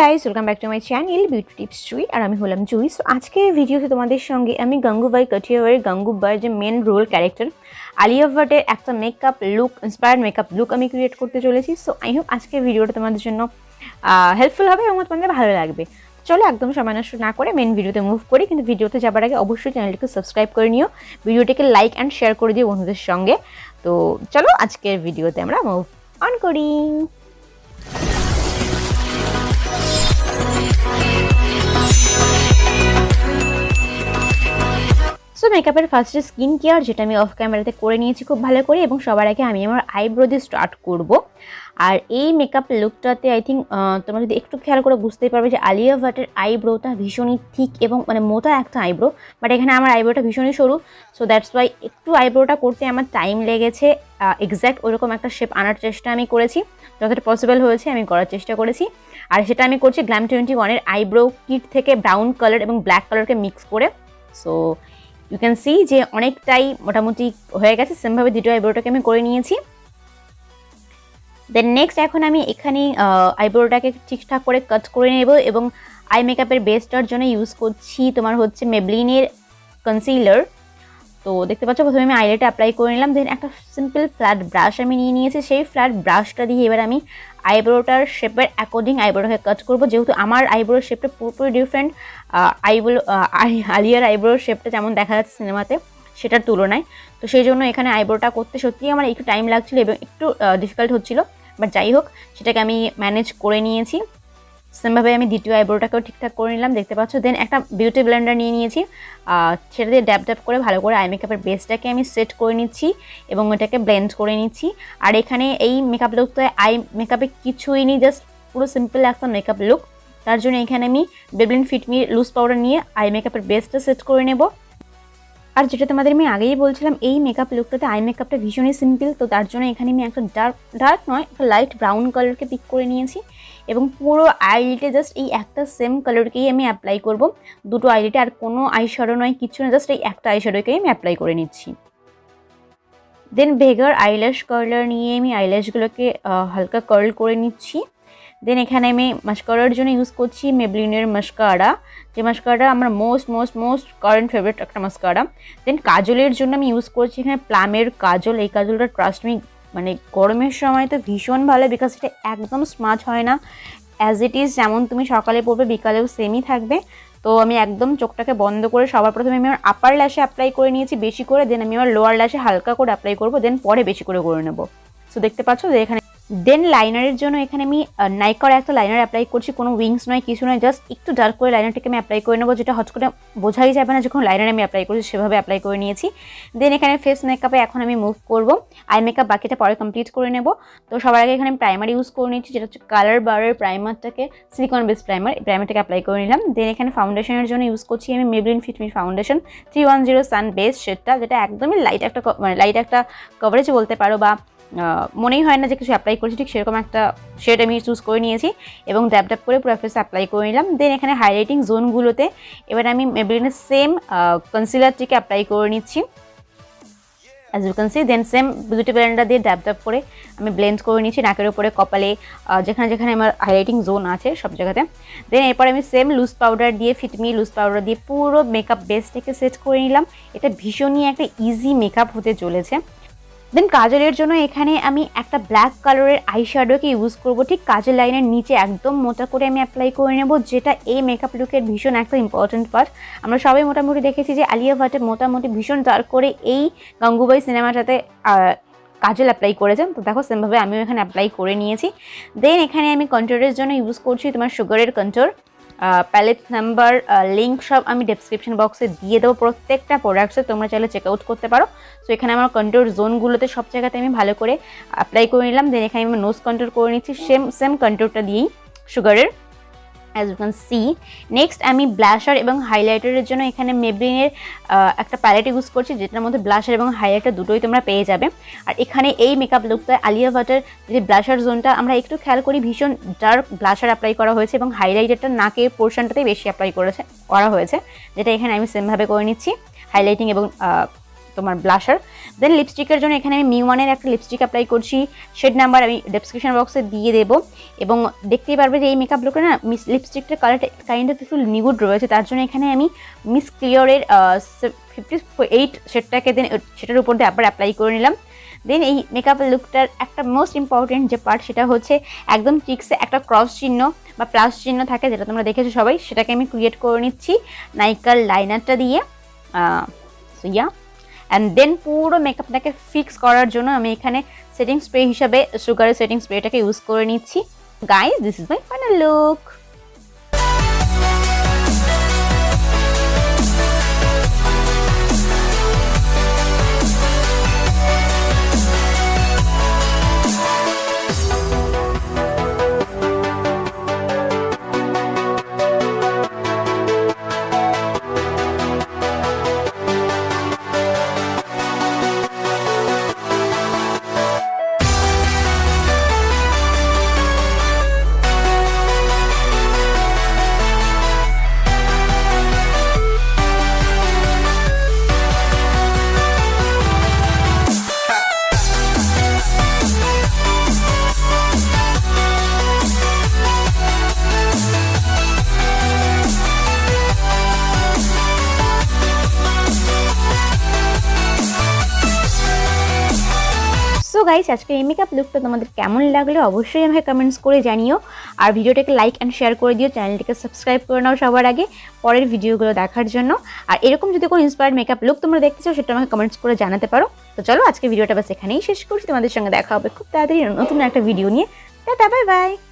Guys, welcome back to my channel beauty tips Jui. আর আমি হলাম জুই। সো আজকে ভিডিওতে তোমাদের সঙ্গে আমি গাঙ্গুবাই কাঠিয়াওয়াড়ির গাঙ্গুবাইয়ের যে মেন রোল ক্যারেক্টার আলিয়া ভাটের একটা makeup look, inspired makeup look আমি ক্রিয়েট করতে চলেছি। সো আই হোপ আজকের ভিডিওটা তোমাদের জন্য হেল্পফুল হবে এবং তোমাদের ভালো লাগবে। চলো একদম সময় নষ্ট না করে মেন ভিডিওতে মুভ করি, কিন্তু ভিডিওতে যাবার আগে অবশ্যই চ্যানেলটিকে সাবস্ক্রাইব করে নিও, ভিডিওটিকে লাইক অ্যান্ড শেয়ার করে দিও বন্ধুদের সঙ্গে। তো চলো আজকের ভিডিওতে আমরা মুভ অন করি। সো মেকআপের ফার্স্টে স্কিন কেয়ার, যেটা আমি অফ ক্যামেরাতে করে নিয়েছি খুব ভালো করে, এবং সবার আগে আমি আমার আইব্রো দিয়ে স্টার্ট করব। আর এই মেকআপ লুকটাতে আই থিঙ্ক তোমরা যদি একটু খেয়াল করে বুঝতেই পারবে যে আলিয়া ভাটের আইব্রোটা ভীষণই ঠিক এবং মানে মোটা একটা আইব্রো, বাট এখানে আমার আইব্রোটা ভীষণই সরু। সো দ্যাটস ওয়াই একটু আইব্রোটা করতে আমার টাইম লেগেছে। এক্স্যাক্ট ওরকম একটা শেপ আনার চেষ্টা আমি করেছি, যতটা পসিবল হয়েছে আমি করার চেষ্টা করেছি। আর সেটা আমি করছি গ্ল্যাম 21-এর আইব্রো কিট থেকে ব্রাউন কালার এবং ব্ল্যাক কালারকে মিক্স করে। সো ইউ ক্যান সি যে অনেকটাই মোটামুটি হয়ে গেছে। সেমভাবে দ্বিতীয় আইব্রোটাকে আমি করে নিয়েছি। দেন নেক্সট এখন আমি এখানে আইব্রোটাকে ঠিকঠাক করে কাট করে নেব, এবং আই মেকআপের বেসটার জন্য ইউজ করছি তোমার হচ্ছে মেবলিনের কনসিলার। তো দেখতে পাচ্ছ প্রথমে আমি আইলাইটে অ্যাপ্লাই করে নিলাম। দেন একটা সিম্পল ফ্ল্যাট ব্রাশ আমি নিয়ে নিয়েছি। সেই ফ্ল্যাট ব্রাশটা দিয়ে এবার আমি আইব্রোটার শেপের অ্যাকর্ডিং আইব্রোটাকে কাট করবো, যেহেতু আমার আইব্রোর শেপটা পুরোপুরি ডিফারেন্ট আলিয়ার আইব্রোর শেপটা যেমন দেখা যাচ্ছে সিনেমাতে সেটার তুলনায়। তো সেই জন্য এখানে আইব্রোটা করতে সত্যিই আমার একটু টাইম লাগছিলো এবং একটু ডিফিকাল্ট হচ্ছিলো, বাট যাই হোক সেটাকে আমি ম্যানেজ করে নিয়েছি। সেমভাবে আমি দ্বিতীয় আইব্রোটাকেও ঠিকঠাক করে নিলাম, দেখতে পাচ্ছ। দেন একটা বিউটি ব্লেন্ডার নিয়ে নিয়েছি, সেটা দিয়ে ড্যাপ ড্যাপ করে ভালো করে আই মেকআপের বেসটাকে আমি সেট করে নিচ্ছি এবং ওটাকে ব্লেন্ড করে নিচ্ছি। আর এখানে এই মেকআপ লুকটা আই মেকআপে কিছুই নেই, জাস্ট পুরো সিম্পল একটা মেকআপ লুক। তার জন্য এখানে আমি Maybelline fit me loose powder নিয়ে আই মেকআপের বেসটা সেট করে নেব। আর যেটা তোমাদের আমি আগেই বলছিলাম, এই মেকআপ লুকটাতে আই মেকআপটা ভীষণই সিম্পল। তো তার জন্য এখানে আমি একটা ডার্ক নয়, একটা লাইট ব্রাউন কালারকে পিক করে নিয়েছি এবং পুরো আইলিটে জাস্ট এই একটা সেম কালারকেই আমি অ্যাপ্লাই করব। দুটো আইলিটে আর কোনো আই শ্যাডো নয়, কিছু না, জাস্ট এই একটা আই শ্যাডোকেই আমি অ্যাপ্লাই করে নিচ্ছি। দেন ভেগার আইল্যাশ কার্লার নিয়ে আমি আইল্যাশগুলোকে হালকা কার্ল করে নিচ্ছি। দেন এখানে আমি মাস্কারার জন্য ইউজ করছি মেবলিনের মাস্কারা, যে মাস্কারা আমার মোস্ট কারেন্ট ফেভারিট একটা মাস্কারা। দেন কাজলের জন্য আমি ইউজ করছি এখানে প্লামের কাজল। এই কাজলটা ট্রাস্ট মি মানে গরমের সময় তো ভীষণ ভালো, বিকজ এটা একদম স্মাচ হয় না, অ্যাজ ইট ইজ যেমন তুমি সকালে পরবে বিকালেও সেমই থাকবে। তো আমি একদম চোখটাকে বন্ধ করে সবার প্রথমে আমি আমার আপার ল্যাশে অ্যাপ্লাই করে নিয়েছি বেশি করে। দেন আমি আমার লোয়ার ল্যাশে হালকা করে অ্যাপ্লাই করবো, দেন পরে বেশি করে নেবো। সো দেখতে পাচ্ছ যে এখানে। দেন লাইনারের জন্য এখানে আমি নাইকার একটা লাইনার অ্যাপ্লাই করছি, কোনো উইংস নয় কিছু নয়, জাস্ট একটু ডার্ক করে লাইনারটাকে আমি অ্যাপ্লাই করে নেবো, যেটা হট করে বোঝাই যাবে না যখন লাইনার আমি অ্যাপ্লাই করছি, সেভাবে অ্যাপ্লাই করে নিয়েছি। দেন এখানে ফেস মেকআপে এখন আমি মুভ করব, আই মেকআপ বাকিটা পরে কমপ্লিট করে নেব। তো সবার আগে এখানে প্রাইমার ইউজ করে নিচ্ছি, যেটা হচ্ছে কালার বারের প্রাইমারটাকে, সিলিকন বেস প্রাইমার, এই প্রাইমারটাকে অ্যাপ্লাই করে নিলাম। দেন এখানে ফাউন্ডেশনের জন্য ইউজ করছি আমি মেবলিন ফিট মি ফাউন্ডেশন 310 সান বেস শেডটা, যেটা একদমই লাইট একটা কভারেজ বলতে পারো, বা মনেই হয় না যে কিছু অ্যাপ্লাই করেছি, ঠিক সেরকম একটা শেড আমি চুজ করে নিয়েছি এবং ড্যাপ ড্যাপ করে পুরো ফেসে অ্যাপ্লাই করে নিলাম। দেন এখানে হাইলাইটিং জোনগুলোতে এবার আমি মেবলিনের সেম কনসিলারটিকে অ্যাপ্লাই করে নিচ্ছি, as you can see. Then same beauty blender দিয়ে ড্যাপ ড্যাপ করে আমি ব্লেন্ড করে নিচ্ছি নাকের উপরে, কপালে, যেখানে যেখানে আমার হাইলাইটিং জোন আছে সব জায়গাতে। দেন এরপর আমি সেম লুজ পাউডার দিয়ে ফিটমি লুজ পাউডার দিয়ে পুরো মেকআপ বেসটাকে সেট করে নিলাম। এটা ভীষণই একটা ইজি মেকআপ হতে চলেছে। দেন কাজলের জন্য এখানে আমি একটা ব্ল্যাক কালারের আই শ্যাডোকে ইউজ করবো, ঠিক কাজল লাইনের নিচে একদম মোটা করে আমি অ্যাপ্লাই করে নেব, যেটা এই মেকআপ লুকের ভীষণ একটা ইম্পর্টেন্ট পার্ট। আমরা সবাই মোটামুটি দেখেছি যে আলিয়া ভাটে মোটামুটি ভীষণ ডার্ক করে এই গাঙ্গুবাই সিনেমাটাতে কাজল অ্যাপ্লাই করেছেন। তো দেখো সেমভাবে আমিও এখানে অ্যাপ্লাই করে নিয়েছি। দেন এখানে আমি কন্ট্রোরের জন্য ইউজ করছি তোমার সুগারের কন্ট্রোর। প্যালেট নাম্বার লিঙ্ক সব আমি ডেসক্রিপশন বক্সে দিয়ে দেবো, প্রত্যেকটা প্রোডাক্টসে তোমরা চাইলে চেক আউট করতে পারো। সো এখানে আমার কন্ট্রোর জোনগুলোতে সব জায়গাতে আমি ভালো করে অ্যাপ্লাই করে নিলাম। দেন এখানে আমি নোজ কন্ট্রোর করে নিচ্ছি সেম কন্ট্রোরটা দিয়েই সুগারের, as you can see. Next আমি ব্লাশার এবং হাইলাইটারের জন্য এখানে মেবলিনের একটা প্যালেট ইউজ করছি, যেটার মধ্যে ব্লাশার এবং হাইলাইটার দুটোই তোমরা পেয়ে যাবে। আর এখানে এই মেকআপ লুকটা আলিয়া ভাটের যে ব্লাশার জোনটা আমরা একটু খেয়াল করি, ভীষণ ডার্ক ব্লাশার অ্যাপ্লাই করা হয়েছে এবং হাইলাইটারটা নাকের পোর্শনটাতেই বেশি অ্যাপ্লাই করা হয়েছে, যেটা এখানে আমি সেমভাবে করে নিচ্ছি, হাইলাইটিং এবং তোমার ব্লাশার। দেন লিপস্টিকের জন্য এখানে আমি মিওয়ানের একটা লিপস্টিক অ্যাপ্লাই করছি, শেড নাম্বার আমি ডেসক্রিপশন বক্সে দিয়ে দেবো। এবং দেখতেই পারবে যে এই মেকআপ লুকটা না লিপস্টিকটার কালারটা কাইন্ড অফ একটু নিগুড রয়েছে, তার জন্য এখানে আমি মিস ক্লিয়রের 58 শেডটাকে দেন সেটার উপর দিয়ে আবার অ্যাপ্লাই করে নিলাম। দেন এই মেকআপ লুকটার একটা মোস্ট ইম্পর্টেন্ট যে পার্ট সেটা হচ্ছে একদম চিক্সে একটা ক্রস চিহ্ন বা প্লাস চিহ্ন থাকে, যেটা তোমরা দেখেছো সবাই, সেটাকে আমি ক্রিয়েট করে নিচ্ছি নাইকার লাইনারটা দিয়ে। অ্যান্ড দেন পুরো মেকআপটাকে ফিক্স করার জন্য আমি এখানে সেটিং স্প্রে হিসাবে সুগারের সেটিং স্প্রেটাকে ইউজ করে নিচ্ছি। Guys, this is my final look. So guys, আজকে এই মেকআপ লুকটা তোমাদের কেমন লাগলো অবশ্যই আমাকে কমেন্টস করে জানিও। আর ভিডিওটাকে লাইক অ্যান্ড শেয়ার করে দিও, চ্যানেলটিকে সাবস্ক্রাইব করে নাও সবার আগে পরের ভিডিওগুলো দেখার জন্য। আর এরকম যদি কোনো ইন্সপায়ার্ড মেকআপ লুক তোমরা দেখতে চাও সেটা আমাকে কমেন্টস করে জানাতে পারো। তো চলো আজকে ভিডিওটা বাস এখানেই শেষ করছি, তোমাদের সঙ্গে দেখা হবে খুব তাড়াতাড়ি নতুন একটা ভিডিও নিয়ে। Tata, bye bye.